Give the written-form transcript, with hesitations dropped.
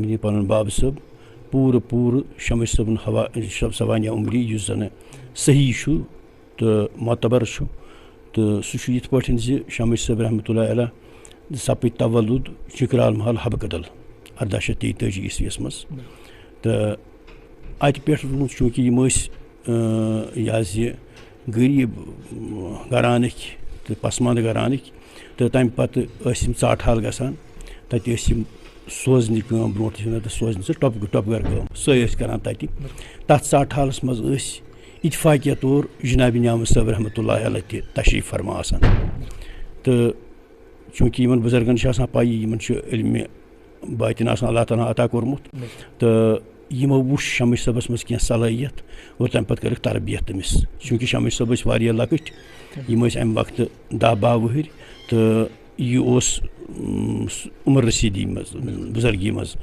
मोहम्मद पन बाब सब पूर पूर शमस सबन हवा सवानिया उमरी युस जन सही तो मोतबर तो सह ये पे शमस सब रहमतुल्लाह अलैह सपद तवल्लुद चिकराल महल हबकदल 1823 ईस्वीस मज तो अत पे चूँकि यह गरीब घरानक तो पसमंद घरानक तो तम पे ाट हाल गसान तत सोजन ब्रो सोजन टपगर सो करान तथ ाट हालस मज इतफाकिया तौर जनाब न्याम सब रहमतुल्लाह अलैह तशरीफ फरमा तो चूँकि बुजुर्गन पाई इल्म बातिन अल्लाह ताला अता कोर्मुत तो यमो वो शमस सबस मज क्या सलाहियत और तम पे कर तरबियत तमिस चूँकि शमस सब वारिया लकट यम अम वक्त 10-12 वहर तो यह उम्र रसीदी मज बुजुर्गी मज